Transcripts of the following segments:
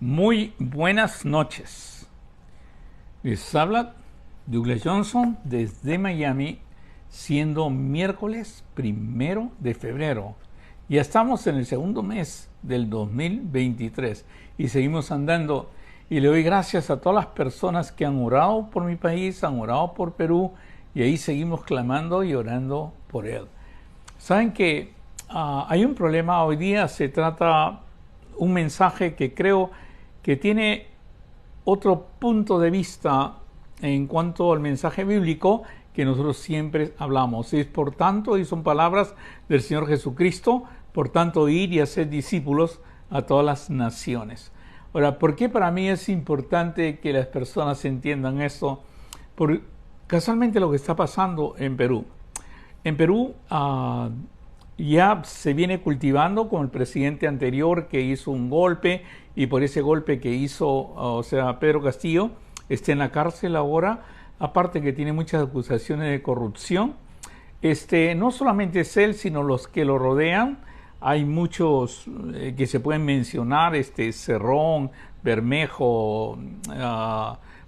Muy buenas noches. Les habla Douglas Johnson desde Miami, siendo miércoles 1 de febrero. Ya estamos en el segundo mes del 2023 y seguimos andando. Y le doy gracias a todas las personas que han orado por mi país, han orado por Perú, y ahí seguimos clamando y orando por él. Saben que hay un problema. Hoy día se trata un mensaje que creo que tiene otro punto de vista en cuanto al mensaje bíblico que nosotros siempre hablamos. Es por tanto, y son palabras del Señor Jesucristo, por tanto ir y hacer discípulos a todas las naciones. Ahora, ¿por qué para mí es importante que las personas entiendan esto? Por casualmente lo que está pasando en Perú. En Perú ya se viene cultivando con el presidente anterior que hizo un golpe, y por ese golpe que hizo, Pedro Castillo, está en la cárcel ahora, aparte que tiene muchas acusaciones de corrupción. No solamente es él, sino los que lo rodean. Hay muchos que se pueden mencionar, Cerrón, Bermejo,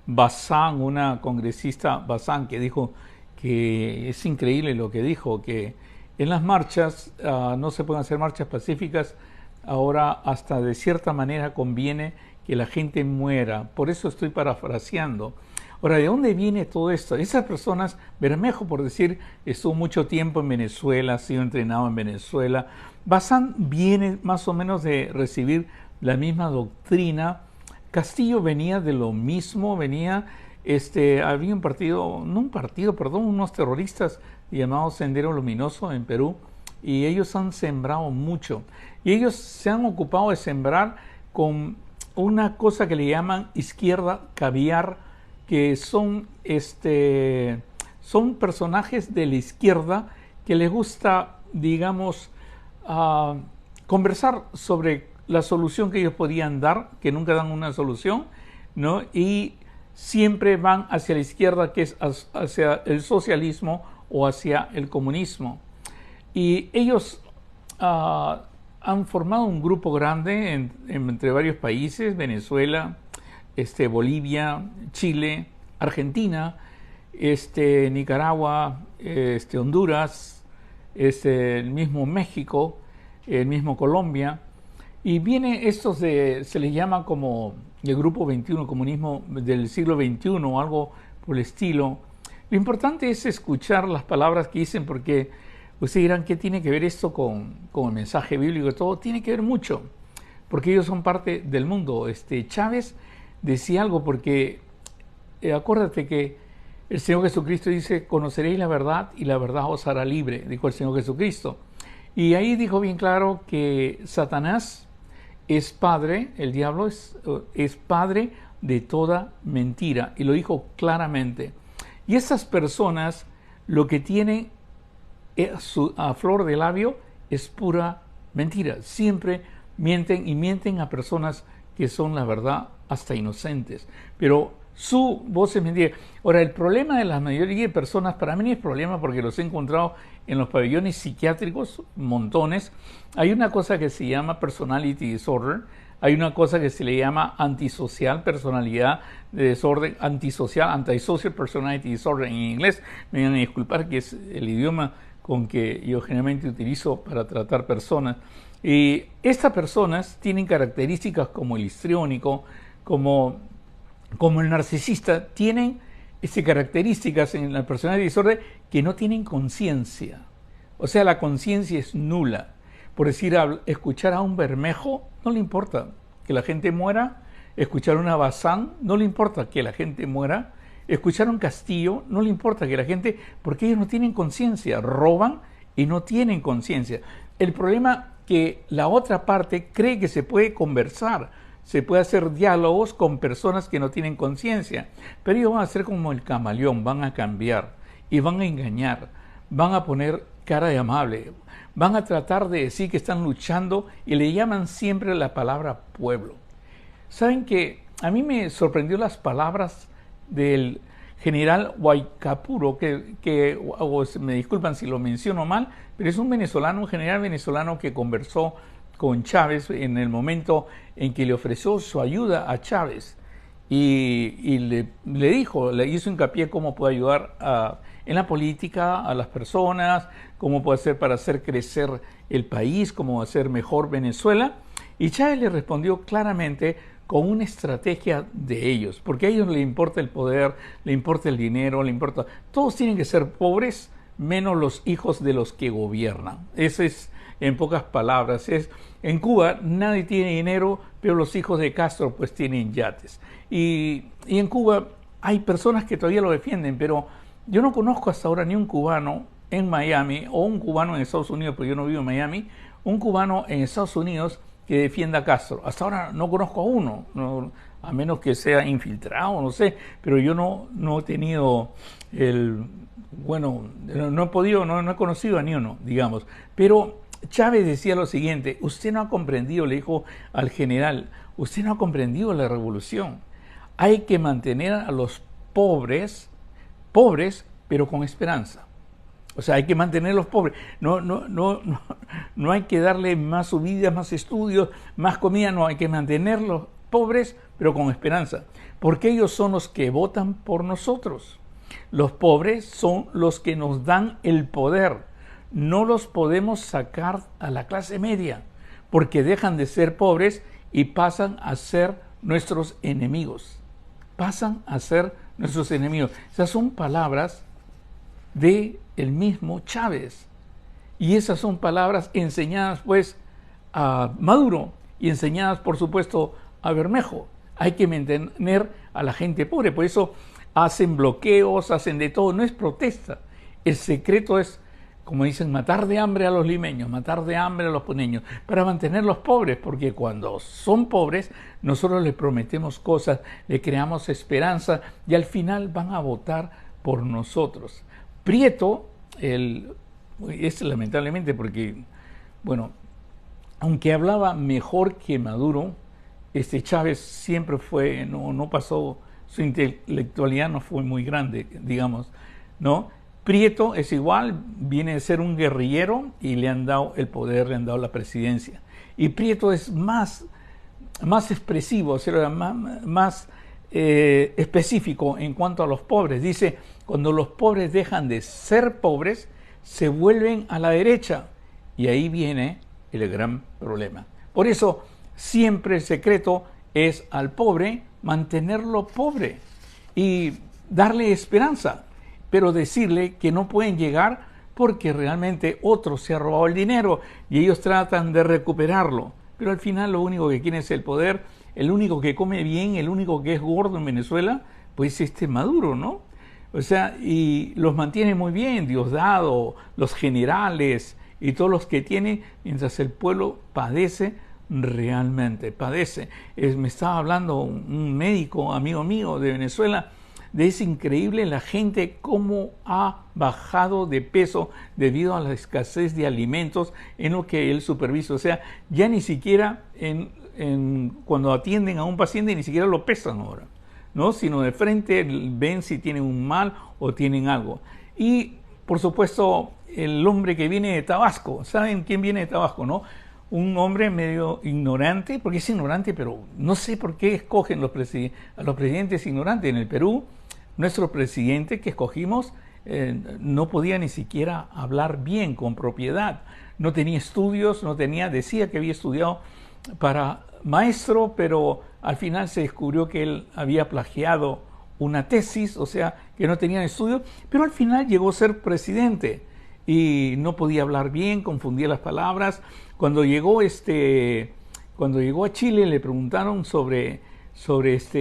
Bazán, una congresista Bazán, que dijo que es increíble lo que dijo, que en las marchas no se pueden hacer marchas pacíficas. Ahora hasta de cierta manera conviene que la gente muera. Por eso estoy parafraseando. Ahora, ¿de dónde viene todo esto? Esas personas, Bermejo, por decir, estuvo mucho tiempo en Venezuela, ha sido entrenado en Venezuela. Bazán viene más o menos de recibir la misma doctrina. Castillo venía de lo mismo, había un partido, unos terroristas llamados Sendero Luminoso en Perú, y ellos han sembrado mucho. Y ellos se han ocupado de sembrar con una cosa que le llaman izquierda caviar, que son personajes de la izquierda que les gusta, digamos, conversar sobre la solución que ellos podían dar, que nunca dan una solución, ¿no? Y siempre van hacia la izquierda, que es hacia el socialismo o hacia el comunismo. Y ellos han formado un grupo grande entre varios países: Venezuela, Bolivia, Chile, Argentina, Nicaragua, Honduras, el mismo México, el mismo Colombia. Y viene se les llama como el Grupo 21, comunismo del siglo XXI o algo por el estilo. Lo importante es escuchar las palabras que dicen, porque ustedes dirán, ¿qué tiene que ver esto con el mensaje bíblico? Todo tiene que ver mucho, porque ellos son parte del mundo. Chávez decía algo, porque acuérdate que el Señor Jesucristo dice: conoceréis la verdad y la verdad os hará libre, dijo el Señor Jesucristo. Y ahí dijo bien claro que Satanás es padre, el diablo es padre de toda mentira, y lo dijo claramente. Y esas personas lo que tienen a flor de labio es pura mentira. Siempre mienten, y mienten a personas que son, la verdad, hasta inocentes. Pero su voz es mentira. Ahora, el problema de la mayoría de personas, para mí no es problema, porque los he encontrado en los pabellones psiquiátricos, montones. Hay una cosa que se llama personality disorder. Hay una cosa que se le llama antisocial, personalidad de desorden, antisocial personality disorder en inglés. Me van a disculpar, que es el idioma con que yo generalmente utilizo para tratar personas. Y estas personas tienen características como el histriónico, como el narcisista. Tienen características en la personalidad disorder que no tienen conciencia. O sea, la conciencia es nula. Por decir, escuchar a un Bermejo no le importa que la gente muera. Escuchar a una Bazán no le importa que la gente muera. Escuchar a un Castillo no le importa que la gente... porque ellos no tienen conciencia, roban y no tienen conciencia. El problema que la otra parte cree que se puede conversar, se puede hacer diálogos con personas que no tienen conciencia, pero ellos van a ser como el camaleón, van a cambiar y van a engañar, van a poner cara de amable, van a tratar de decir que están luchando, y le llaman siempre la palabra pueblo. Saben que a mí me sorprendió las palabras del general Guaycapuro, me disculpan si lo menciono mal, pero es un general venezolano que conversó con Chávez en el momento en que le ofreció su ayuda a Chávez y le dijo, le hizo hincapié cómo puede ayudar en la política a las personas, cómo puede hacer para hacer crecer el país, cómo hacer mejor Venezuela. Y Chávez le respondió claramente con una estrategia de ellos, porque a ellos les importa el poder, le importa el dinero, le importa... Todos tienen que ser pobres, menos los hijos de los que gobiernan. Ese es, en pocas palabras, en Cuba nadie tiene dinero, pero los hijos de Castro pues tienen yates. Y en Cuba hay personas que todavía lo defienden, pero yo no conozco hasta ahora ni un cubano en Miami o un cubano en Estados Unidos, porque yo no vivo en Miami, un cubano en Estados Unidos que defienda a Castro. Hasta ahora no conozco a uno, no, a menos que sea infiltrado, no sé, pero yo no he tenido no he podido, no he conocido a ni uno, digamos. Pero Chávez decía lo siguiente: usted no ha comprendido, le dijo al general, usted no ha comprendido la revolución. Hay que mantener a los pobres, pero con esperanza. O sea, hay que mantenerlos pobres. No hay que darle más subidas, más estudios, más comida. No, hay que mantenerlos pobres, pero con esperanza. Porque ellos son los que votan por nosotros. Los pobres son los que nos dan el poder. No los podemos sacar a la clase media, porque dejan de ser pobres y pasan a ser nuestros enemigos. Pasan a ser nuestros enemigos. Esas son palabras de el mismo Chávez. Y esas son palabras enseñadas pues a Maduro y enseñadas por supuesto a Bermejo. Hay que mantener a la gente pobre, por eso hacen bloqueos, hacen de todo, no es protesta. El secreto es, como dicen, matar de hambre a los limeños, matar de hambre a los puneños, para mantenerlos pobres, porque cuando son pobres nosotros les prometemos cosas, le creamos esperanza y al final van a votar por nosotros. Prieto, es lamentablemente porque, bueno, aunque hablaba mejor que Maduro, Chávez siempre fue, no pasó, su intelectualidad no fue muy grande, digamos, ¿no? Prieto es igual, viene de ser un guerrillero y le han dado el poder, le han dado la presidencia. Y Prieto es más expresivo, o sea, más específico en cuanto a los pobres. Dice, cuando los pobres dejan de ser pobres, se vuelven a la derecha. Y ahí viene el gran problema. Por eso, siempre el secreto es al pobre mantenerlo pobre y darle esperanza, pero decirle que no pueden llegar porque realmente otro se ha robado el dinero y ellos tratan de recuperarlo. Pero al final lo único que quieren es el poder, el único que come bien, el único que es gordo en Venezuela, pues Maduro, ¿no? O sea, y los mantiene muy bien, Diosdado, los generales y todos los que tiene, mientras el pueblo padece, realmente padece. Me estaba hablando un médico, amigo mío de Venezuela, es increíble la gente cómo ha bajado de peso debido a la escasez de alimentos en lo que él supervisa. O sea, ya ni siquiera cuando atienden a un paciente ni siquiera lo pesan ahora, ¿no? Sino de frente ven si tienen un mal o tienen algo. Y por supuesto el hombre que viene de Tabasco, ¿saben quién viene de Tabasco, no? Un hombre medio ignorante, porque es ignorante, pero no sé por qué escogen a los presidentes ignorantes. En el Perú, nuestro presidente que escogimos no podía ni siquiera hablar bien, con propiedad. No tenía estudios, decía que había estudiado para maestro, pero al final se descubrió que él había plagiado una tesis, o sea, que no tenía estudios, pero al final llegó a ser presidente y no podía hablar bien, confundía las palabras. Cuando llegó a Chile le preguntaron sobre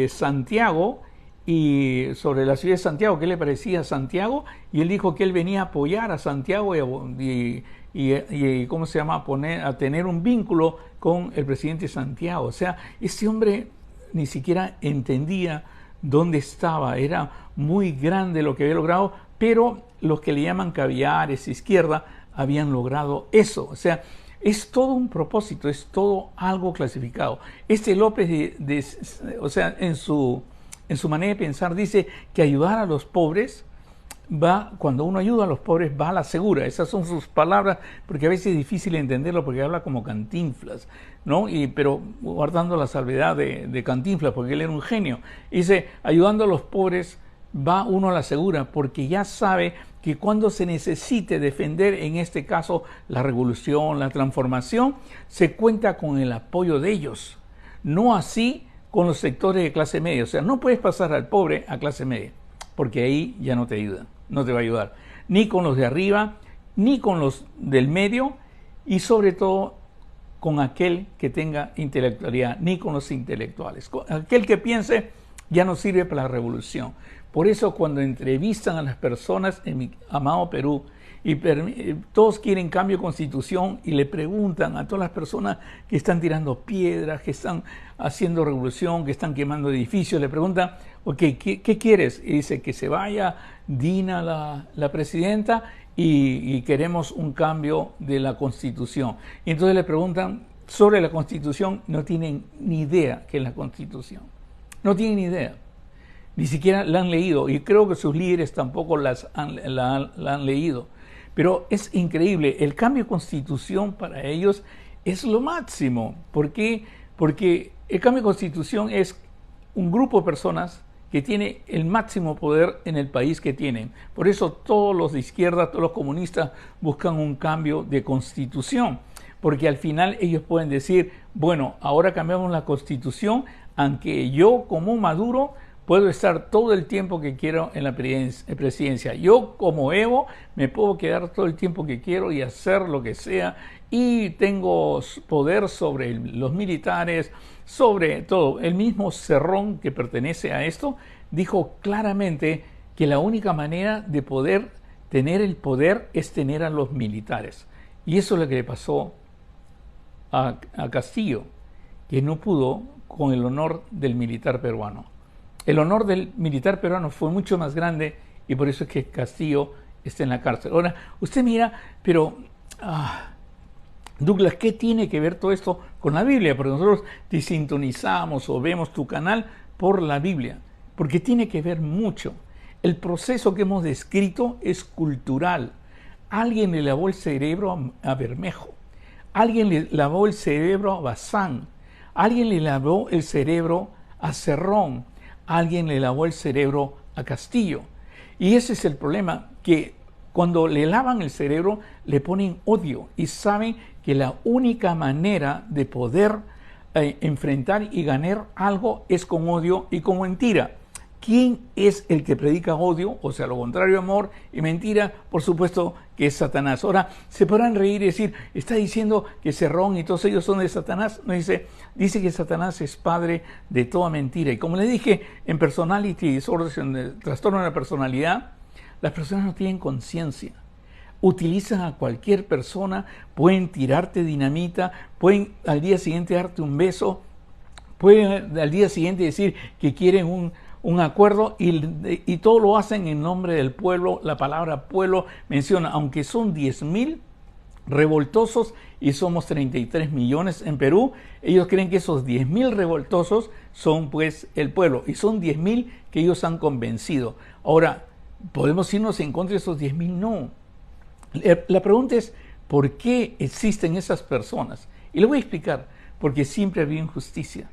Santiago y sobre la ciudad de Santiago, qué le parecía a Santiago, y él dijo que él venía a apoyar a Santiago y ¿cómo se llama? A tener un vínculo con el presidente Santiago. O sea, este hombre ni siquiera entendía dónde estaba, era muy grande lo que había logrado, pero los que le llaman caviares, izquierda, habían logrado eso. O sea, es todo un propósito, es todo algo clasificado. López, o sea, en su manera de pensar, dice que ayudar a los pobres cuando uno ayuda a los pobres, va a la segura. Esas son sus palabras, porque a veces es difícil entenderlo porque habla como Cantinflas, ¿no? Pero guardando la salvedad de Cantinflas, porque él era un genio. Dice, ayudando a los pobres, va uno a la segura, porque ya sabe que cuando se necesite defender, en este caso, la revolución, la transformación, se cuenta con el apoyo de ellos. No así con los sectores de clase media. O sea, no puedes pasar al pobre a clase media, porque ahí ya no te ayuda, no te va a ayudar. Ni con los de arriba, ni con los del medio, y sobre todo con aquel que tenga intelectualidad, ni con los intelectuales. Aquel que piense ya no sirve para la revolución. Por eso cuando entrevistan a las personas en mi amado Perú, y todos quieren cambio de constitución y le preguntan a todas las personas que están tirando piedras, que están haciendo revolución, que están quemando edificios, le preguntan, ok, ¿qué quieres? Y dice que se vaya Dina, la presidenta, y queremos un cambio de la constitución. Y entonces le preguntan sobre la constitución, no tienen ni idea qué es la constitución. No tienen ni idea. Ni siquiera la han leído, y creo que sus líderes tampoco la han leído. Pero es increíble, el cambio de constitución para ellos es lo máximo. ¿Por qué? Porque el cambio de constitución es un grupo de personas que tiene el máximo poder en el país que tienen. Por eso todos los de izquierda, todos los comunistas buscan un cambio de constitución. Porque al final ellos pueden decir, bueno, ahora cambiamos la constitución, aunque yo como Maduro puedo estar todo el tiempo que quiero en la presidencia. Yo como Evo me puedo quedar todo el tiempo que quiero y hacer lo que sea. Y tengo poder sobre los militares, sobre todo. El mismo Cerrón, que pertenece a esto, dijo claramente que la única manera de poder tener el poder es tener a los militares. Y eso es lo que le pasó a Castillo, que no pudo con el honor del militar peruano. El honor del militar peruano fue mucho más grande y por eso es que Castillo está en la cárcel. Ahora, usted mira, pero Douglas, ¿qué tiene que ver todo esto con la Biblia? Porque nosotros te sintonizamos o vemos tu canal por la Biblia, porque tiene que ver mucho. El proceso que hemos descrito es cultural. Alguien le lavó el cerebro a Bermejo, alguien le lavó el cerebro a Bazán, alguien le lavó el cerebro a Cerrón, alguien le lavó el cerebro a Castillo. Y ese es el problema, que cuando le lavan el cerebro le ponen odio y saben que la única manera de poder enfrentar y ganar algo es con odio y con mentira. ¿Quién es el que predica odio? O sea, lo contrario, amor y mentira, por supuesto que es Satanás. Ahora, se podrán reír y decir, está diciendo que Cerrón y todos ellos son de Satanás. No, dice que Satanás es padre de toda mentira. Y como le dije, en Personality Disorders, en el trastorno de la personalidad, las personas no tienen conciencia. Utilizan a cualquier persona, pueden tirarte dinamita, pueden al día siguiente darte un beso, pueden al día siguiente decir que quieren un acuerdo y todo lo hacen en nombre del pueblo. La palabra pueblo menciona, aunque son 10,000 revoltosos y somos 33 millones en Perú, ellos creen que esos 10,000 revoltosos son pues el pueblo y son 10,000 que ellos han convencido. Ahora, ¿podemos irnos en contra de esos 10,000? No. La pregunta es, ¿por qué existen esas personas? Y le voy a explicar, porque siempre había injusticia.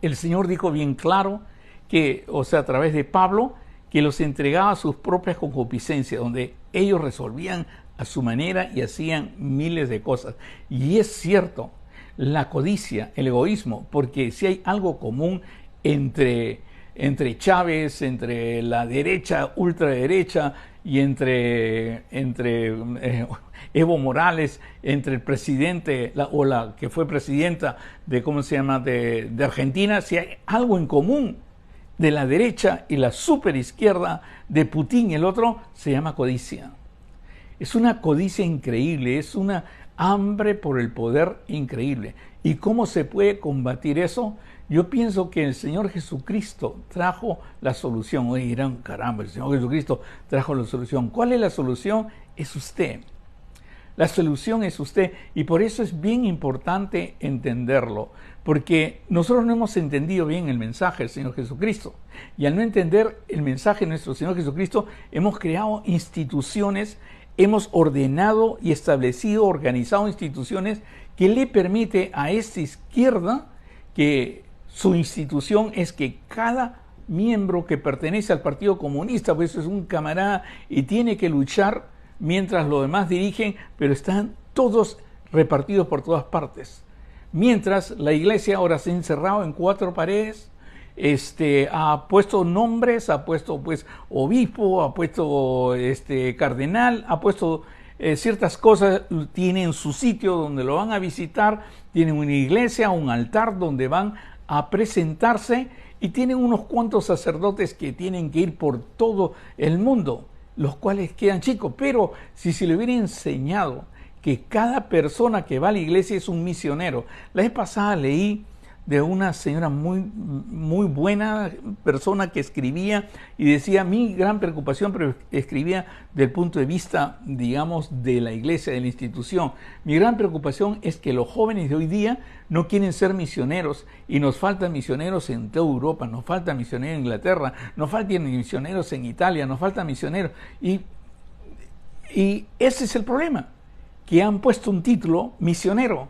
El Señor dijo bien claro que, o sea, a través de Pablo, que los entregaba a sus propias concupiscencias, donde ellos resolvían a su manera y hacían miles de cosas. Y es cierto, la codicia, el egoísmo, porque si hay algo común entre Chávez, entre la derecha, ultraderecha, y entre Evo Morales, entre el presidente o la que fue presidenta de, ¿cómo se llama?, de Argentina, si hay algo en común de la derecha y la superizquierda de Putin y el otro, se llama codicia. Es una codicia increíble, es una hambre por el poder increíble. ¿Y cómo se puede combatir eso? Yo pienso que el Señor Jesucristo trajo la solución. Oye, dirán, caramba, el Señor Jesucristo trajo la solución. ¿Cuál es la solución? Es usted. La solución es usted, y por eso es bien importante entenderlo, porque nosotros no hemos entendido bien el mensaje del Señor Jesucristo. Y al no entender el mensaje de nuestro Señor Jesucristo, hemos creado instituciones, hemos ordenado y establecido, organizado instituciones que le permite a esta izquierda que su institución es que cada miembro que pertenece al Partido Comunista, pues es un camarada y tiene que luchar mientras los demás dirigen, pero están todos repartidos por todas partes. Mientras la iglesia ahora se ha encerrado en 4 paredes, ha puesto nombres, ha puesto pues obispo, ha puesto cardenal, ha puesto ciertas cosas, tienen su sitio donde lo van a visitar, tienen una iglesia, un altar donde van a presentarse y tienen unos cuantos sacerdotes que tienen que ir por todo el mundo, los cuales quedan chicos. Pero si se le hubiera enseñado que cada persona que va a la iglesia es un misionero. La vez pasada leí de una señora muy buena persona que escribía y decía, mi gran preocupación, pero escribía del punto de vista, digamos, de la iglesia, de la institución. Mi gran preocupación es que los jóvenes de hoy día no quieren ser misioneros y nos faltan misioneros en toda Europa, nos faltan misioneros en Inglaterra, nos faltan misioneros en Italia, nos faltan misioneros. Y ese es el problema, que han puesto un título misionero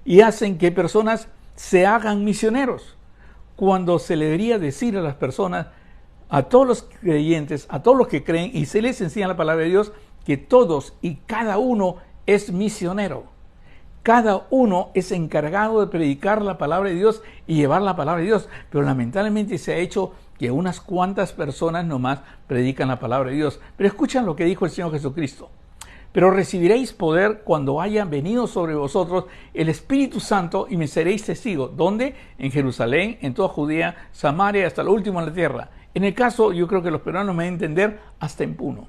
y hacen que personas se hagan misioneros, cuando se le debería decir a las personas, a todos los creyentes, a todos los que creen y se les enseña la palabra de Dios, que todos y cada uno es misionero. Cada uno es encargado de predicar la palabra de Dios y llevar la palabra de Dios, pero lamentablemente se ha hecho que unas cuantas personas nomás predican la palabra de Dios. Pero escuchan lo que dijo el Señor Jesucristo. Pero recibiréis poder cuando haya venido sobre vosotros el Espíritu Santo y me seréis testigos. ¿Dónde? En Jerusalén, en toda Judea, Samaria, hasta lo último en la tierra. En el caso, yo creo que los peruanos me van a entender, hasta en Puno.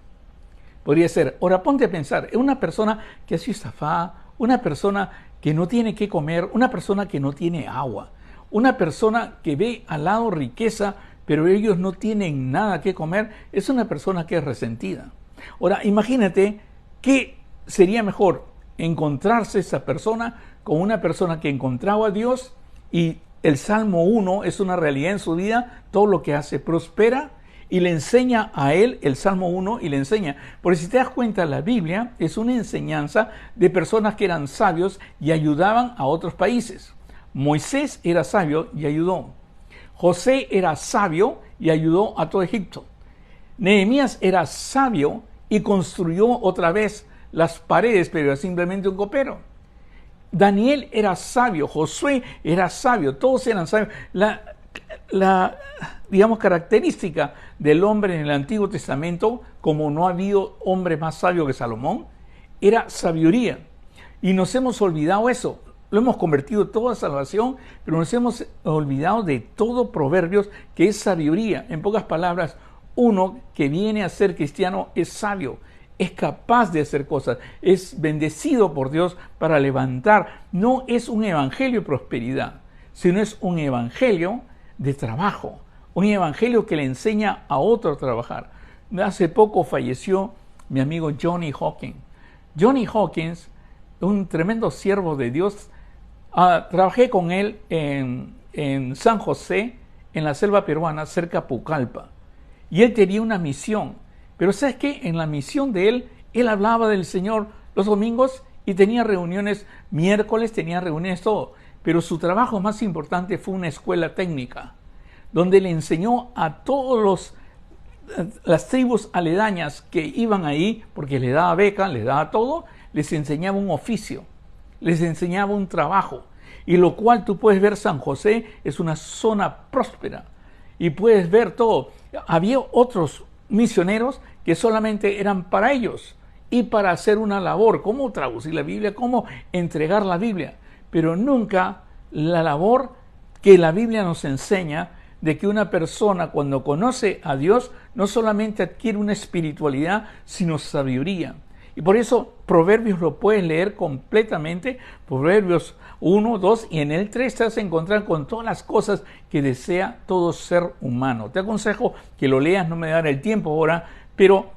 Podría ser. Ahora ponte a pensar, es una persona que ha sido estafada, una persona que no tiene qué comer, una persona que no tiene agua, una persona que ve al lado riqueza, pero ellos no tienen nada que comer, es una persona que es resentida. Ahora, imagínate, ¿qué sería mejor? Encontrarse esa persona con una persona que encontraba a Dios y el Salmo 1 es una realidad en su vida, todo lo que hace prospera y le enseña a él el Salmo 1 y le enseña. Porque si te das cuenta, la Biblia es una enseñanza de personas que eran sabios y ayudaban a otros países. Moisés era sabio y ayudó. José era sabio y ayudó a todo Egipto. Nehemías era sabio y construyó otra vez las paredes, pero era simplemente un copero. Daniel era sabio, Josué era sabio, todos eran sabios. Digamos, característica del hombre en el Antiguo Testamento, como no ha habido hombre más sabio que Salomón, era sabiduría. Y nos hemos olvidado eso. Lo hemos convertido todo a salvación, pero nos hemos olvidado de todo Proverbios, que es sabiduría. En pocas palabras, uno que viene a ser cristiano es sabio, es capaz de hacer cosas, es bendecido por Dios para levantar. No es un evangelio de prosperidad, sino es un evangelio de trabajo, un evangelio que le enseña a otro a trabajar. Hace poco falleció mi amigo Johnny Hawkins. Johnny Hawkins, un tremendo siervo de Dios. Trabajé con él en San José, en la selva peruana, cerca de Pucallpa. Y él tenía una misión. Pero ¿sabes qué? En la misión de él hablaba del Señor los domingos y tenía reuniones miércoles, tenía reuniones todo. Pero su trabajo más importante fue una escuela técnica, donde le enseñó a todas las tribus aledañas que iban ahí, porque les daba beca, les daba todo, les enseñaba un oficio, les enseñaba un trabajo. Y lo cual tú puedes ver, San José es una zona próspera y puedes ver todo. Había otros misioneros que solamente eran para ellos y para hacer una labor, cómo traducir la Biblia, cómo entregar la Biblia, pero nunca la labor que la Biblia nos enseña de que una persona cuando conoce a Dios no solamente adquiere una espiritualidad, sino sabiduría. Y por eso Proverbios lo puedes leer completamente, Proverbios 1, 2 y en el 3 te vas a encontrar con todas las cosas que desea todo ser humano. Te aconsejo que lo leas, no me dará el tiempo ahora, pero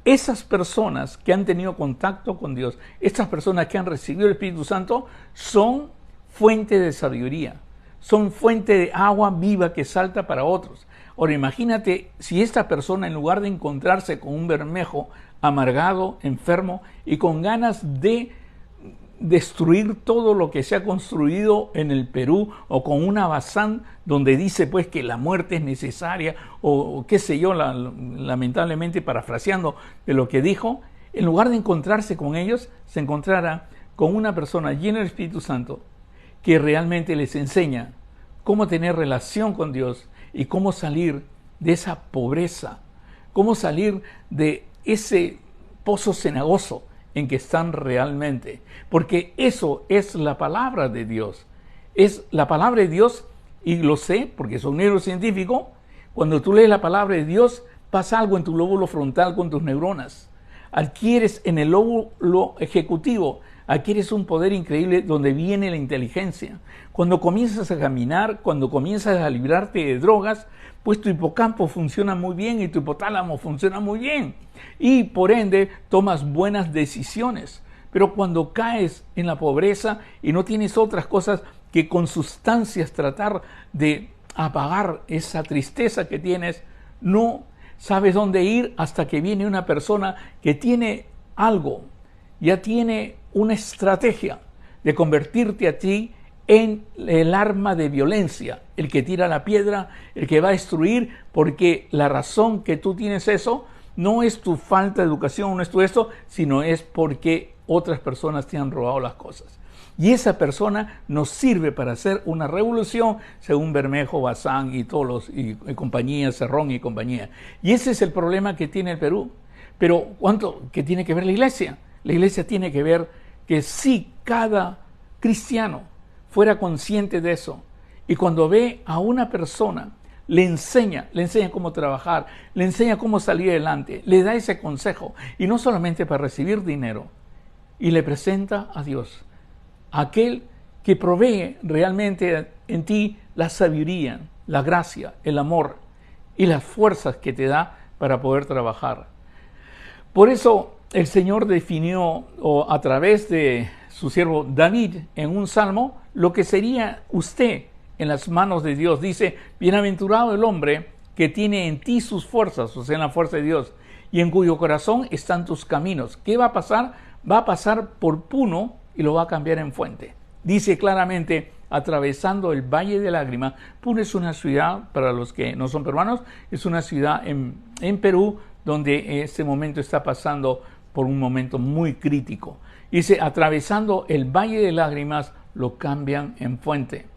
esas personas que han tenido contacto con Dios, estas personas que han recibido el Espíritu Santo, son fuente de sabiduría, son fuente de agua viva que salta para otros. Ahora imagínate si esta persona, en lugar de encontrarse con un Bermejo amargado, enfermo y con ganas de destruir todo lo que se ha construido en el Perú, o con una Bazán donde dice pues que la muerte es necesaria, o qué sé yo, lamentablemente parafraseando de lo que dijo, en lugar de encontrarse con ellos, se encontrará con una persona llena del Espíritu Santo que realmente les enseña cómo tener relación con Dios y cómo salir de esa pobreza, cómo salir de ese pozo cenagoso en que están realmente. Porque eso es la palabra de Dios. Es la palabra de Dios, y lo sé porque soy un neurocientífico. Cuando tú lees la palabra de Dios, pasa algo en tu lóbulo frontal con tus neuronas. Adquieres en el lóbulo ejecutivo, adquieres un poder increíble donde viene la inteligencia. Cuando comienzas a caminar, cuando comienzas a librarte de drogas, pues tu hipocampo funciona muy bien y tu hipotálamo funciona muy bien. Y por ende tomas buenas decisiones. Pero cuando caes en la pobreza y no tienes otras cosas que con sustancias tratar de apagar esa tristeza que tienes, no sabes dónde ir hasta que viene una persona que tiene algo, ya tiene una estrategia de convertirte a ti en el arma de violencia, el que tira la piedra, el que va a destruir, porque la razón que tú tienes eso no es tu falta de educación, no es tu esto, sino es porque otras personas te han robado las cosas. Y esa persona nos sirve para hacer una revolución, según Bermejo, Bazán y todos los y compañía, Cerrón y compañía. Y ese es el problema que tiene el Perú. Pero ¿qué tiene que ver la iglesia? La iglesia tiene que ver que si cada cristiano fuera consciente de eso, y cuando ve a una persona, le enseña cómo trabajar, le enseña cómo salir adelante, le da ese consejo, y no solamente para recibir dinero, y le presenta a Dios, aquel que provee realmente en ti la sabiduría, la gracia, el amor y las fuerzas que te da para poder trabajar. Por eso el Señor definió a través de su siervo David en un salmo lo que sería usted en las manos de Dios. Dice: bienaventurado el hombre que tiene en ti sus fuerzas, o sea, en la fuerza de Dios, y en cuyo corazón están tus caminos. ¿Qué va a pasar? Va a pasar por Puno y lo va a cambiar en fuente. Dice claramente, atravesando el Valle de Lágrimas. Puno es una ciudad, para los que no son peruanos, es una ciudad en Perú, donde en este momento está pasando por un momento muy crítico. Dice, atravesando el Valle de Lágrimas, lo cambian en fuente.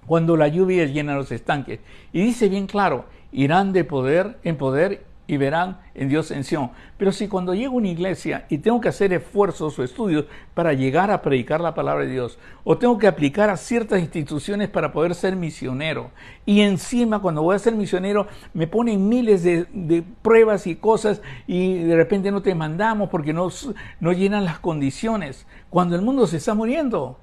Cuando la lluvia llena los estanques. Y dice bien claro, irán de poder en poder y verán en Dios en Sión. Pero si cuando llego a una iglesia y tengo que hacer esfuerzos o estudios para llegar a predicar la palabra de Dios, o tengo que aplicar a ciertas instituciones para poder ser misionero, y encima cuando voy a ser misionero me ponen miles de pruebas y cosas, y de repente no te mandamos porque no llenan las condiciones, cuando el mundo se está muriendo,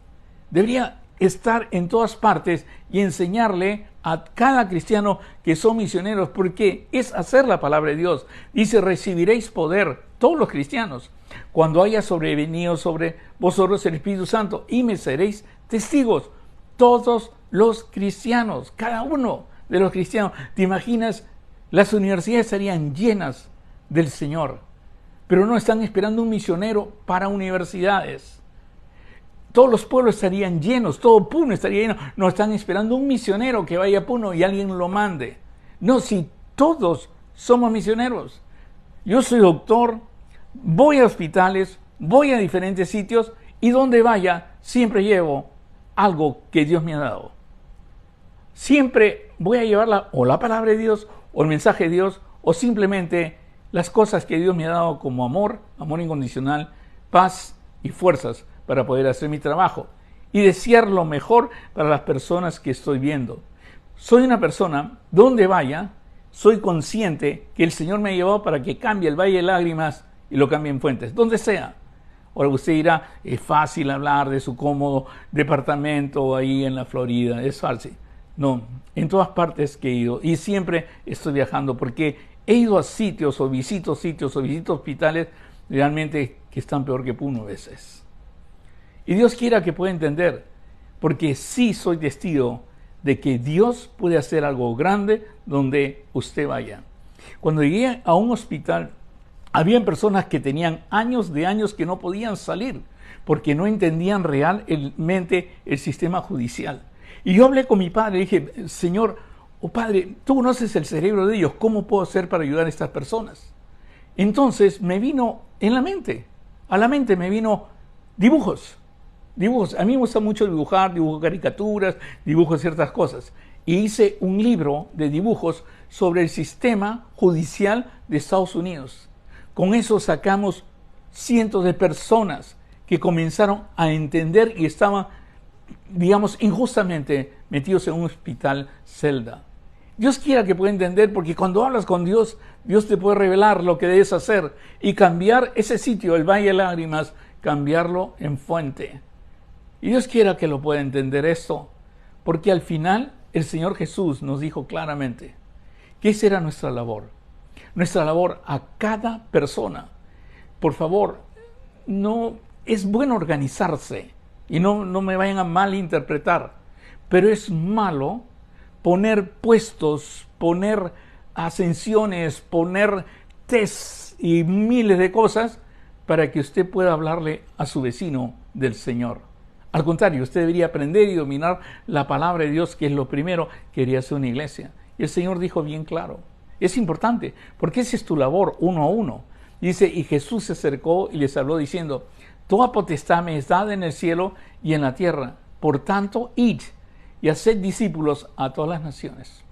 debería estar en todas partes y enseñarle a cada cristiano que son misioneros, porque es hacer la palabra de Dios. Dice, recibiréis poder, todos los cristianos, cuando haya sobrevenido sobre vosotros el Espíritu Santo, y me seréis testigos. Todos los cristianos, cada uno de los cristianos. ¿Te imaginas? Las universidades estarían llenas del Señor, pero no están esperando un misionero para universidades. Todos los pueblos estarían llenos, todo Puno estaría lleno. No están esperando un misionero que vaya a Puno y alguien lo mande. No, si todos somos misioneros. Yo soy doctor, voy a hospitales, voy a diferentes sitios, y donde vaya siempre llevo algo que Dios me ha dado. Siempre voy a llevar o la palabra de Dios, o el mensaje de Dios, o simplemente las cosas que Dios me ha dado como amor incondicional, paz y fuerzas para poder hacer mi trabajo y desear lo mejor para las personas que estoy viendo. Soy una persona, donde vaya, soy consciente que el Señor me ha llevado para que cambie el Valle de Lágrimas y lo cambie en fuentes, donde sea. Ahora usted dirá, es fácil hablar de su cómodo departamento ahí en la Florida, es fácil. No, en todas partes que he ido, y siempre estoy viajando, porque he ido a sitios o visito hospitales realmente que están peor que Puno a veces. Y Dios quiera que pueda entender, porque sí soy testigo de que Dios puede hacer algo grande donde usted vaya. Cuando llegué a un hospital, había personas que tenían años de años que no podían salir porque no entendían realmente el sistema judicial. Y yo hablé con mi padre y dije, Señor, Padre, tú conoces el cerebro de ellos, ¿cómo puedo hacer para ayudar a estas personas? Entonces me vino en la mente, a la mente me vino dibujos. A mí me gusta mucho dibujar, dibujo caricaturas, dibujo ciertas cosas. Y hice un libro de dibujos sobre el sistema judicial de Estados Unidos. Con eso sacamos cientos de personas que comenzaron a entender y estaban, digamos, injustamente metidos en un hospital celda. Dios quiera que pueda entender, porque cuando hablas con Dios, Dios te puede revelar lo que debes hacer y cambiar ese sitio, el Valle de Lágrimas, cambiarlo en fuente. Y Dios quiera que lo pueda entender esto, porque al final el Señor Jesús nos dijo claramente que esa era nuestra labor. Nuestra labor a cada persona. Por favor, no es bueno organizarse y no me vayan a malinterpretar, pero es malo poner puestos, poner ascensiones, poner tests y miles de cosas para que usted pueda hablarle a su vecino del Señor. Al contrario, usted debería aprender y dominar la palabra de Dios, que es lo primero que quería hacer una iglesia. Y el Señor dijo bien claro, es importante, porque esa es tu labor, uno a uno. Dice, y Jesús se acercó y les habló diciendo, toda potestad me es dada en el cielo y en la tierra. Por tanto, id y haced discípulos a todas las naciones,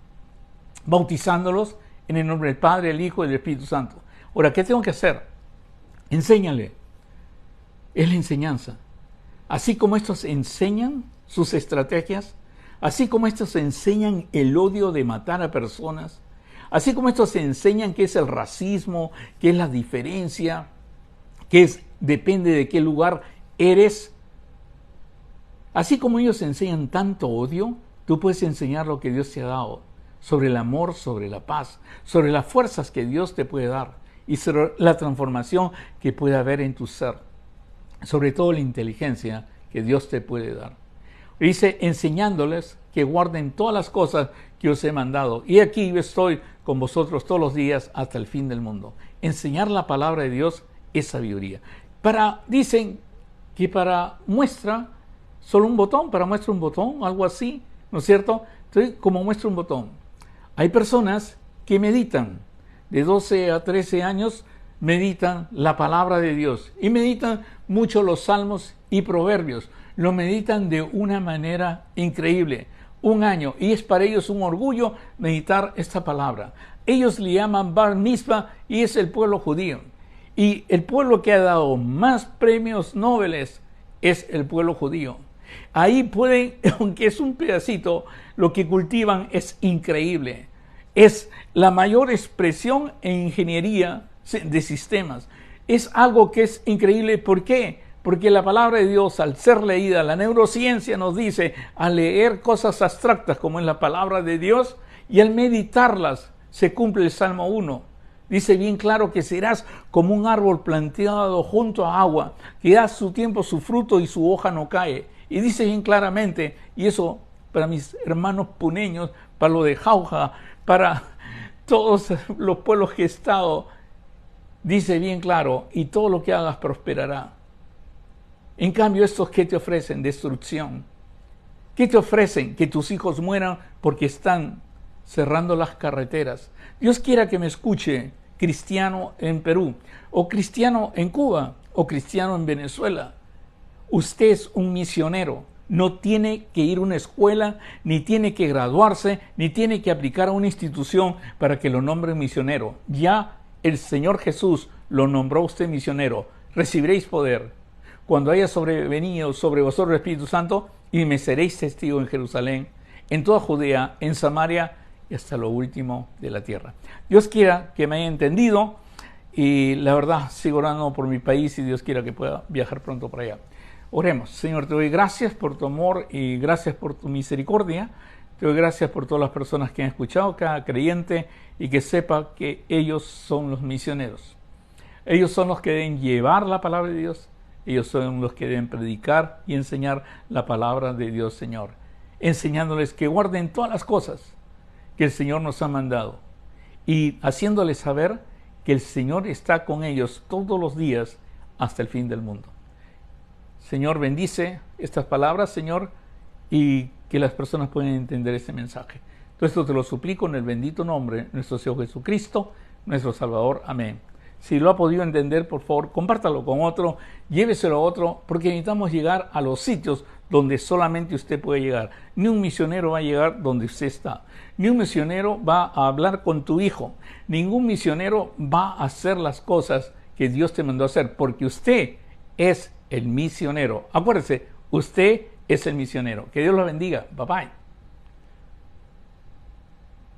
bautizándolos en el nombre del Padre, el Hijo y del Espíritu Santo. Ahora, ¿qué tengo que hacer? Enséñale. Es la enseñanza. Así como estos enseñan sus estrategias, así como estos enseñan el odio de matar a personas, así como estos enseñan qué es el racismo, qué es la diferencia, depende de qué lugar eres. Así como ellos enseñan tanto odio, tú puedes enseñar lo que Dios te ha dado, sobre el amor, sobre la paz, sobre las fuerzas que Dios te puede dar y sobre la transformación que puede haber en tu ser, sobre todo la inteligencia que Dios te puede dar. Dice, enseñándoles que guarden todas las cosas que os he mandado. Y aquí yo estoy con vosotros todos los días hasta el fin del mundo. Enseñar la palabra de Dios es sabiduría. Dicen que para muestra solo un botón, algo así, ¿no es cierto? Entonces, como muestra un botón. Hay personas que meditan, de 12 a 13 años, meditan la palabra de Dios y meditan mucho los salmos y proverbios. Lo meditan de una manera increíble. Un año, y es para ellos un orgullo meditar esta palabra. Ellos le llaman Bar Mitzvah y es el pueblo judío. Y el pueblo que ha dado más premios Nobel es el pueblo judío. Ahí pueden, aunque es un pedacito, lo que cultivan es increíble. Es la mayor expresión en ingeniería de sistemas. Es algo que es increíble. ¿Por qué? Porque la palabra de Dios, al ser leída, la neurociencia nos dice, al leer cosas abstractas como es la palabra de Dios, y al meditarlas, se cumple el Salmo 1. Dice bien claro que serás como un árbol plantado junto a agua, que da su tiempo su fruto y su hoja no cae. Y dice bien claramente, y eso para mis hermanos puneños, para lo de Jauja, para todos los pueblos que he estado, dice bien claro, y todo lo que hagas prosperará. En cambio, estos que te ofrecen destrucción, ¿qué te ofrecen? Que tus hijos mueran porque están cerrando las carreteras. Dios quiera que me escuche cristiano en Perú, o cristiano en Cuba, o cristiano en Venezuela. Usted es un misionero. No tiene que ir a una escuela, ni tiene que graduarse, ni tiene que aplicar a una institución para que lo nombre misionero. Ya el Señor Jesús lo nombró usted misionero. Recibiréis poder cuando haya sobrevenido sobre vosotros el Espíritu Santo, y me seréis testigo en Jerusalén, en toda Judea, en Samaria y hasta lo último de la tierra. Dios quiera que me haya entendido, y la verdad sigo orando por mi país y Dios quiera que pueda viajar pronto para allá. Oremos. Señor, te doy gracias por tu amor y gracias por tu misericordia. Te doy gracias por todas las personas que han escuchado, cada creyente, y que sepa que ellos son los misioneros. Ellos son los que deben llevar la palabra de Dios. Ellos son los que deben predicar y enseñar la palabra de Dios, Señor, enseñándoles que guarden todas las cosas que el Señor nos ha mandado y haciéndoles saber que el Señor está con ellos todos los días hasta el fin del mundo. Señor, bendice estas palabras, Señor, y que las personas puedan entender este mensaje. Todo esto te lo suplico en el bendito nombre de nuestro Señor Jesucristo, nuestro Salvador. Amén. Si lo ha podido entender, por favor, compártalo con otro, lléveselo a otro, porque necesitamos llegar a los sitios donde solamente usted puede llegar. Ni un misionero va a llegar donde usted está. Ni un misionero va a hablar con tu hijo. Ningún misionero va a hacer las cosas que Dios te mandó a hacer, porque usted es el misionero. Acuérdese, usted es el misionero. Que Dios lo bendiga. Bye bye.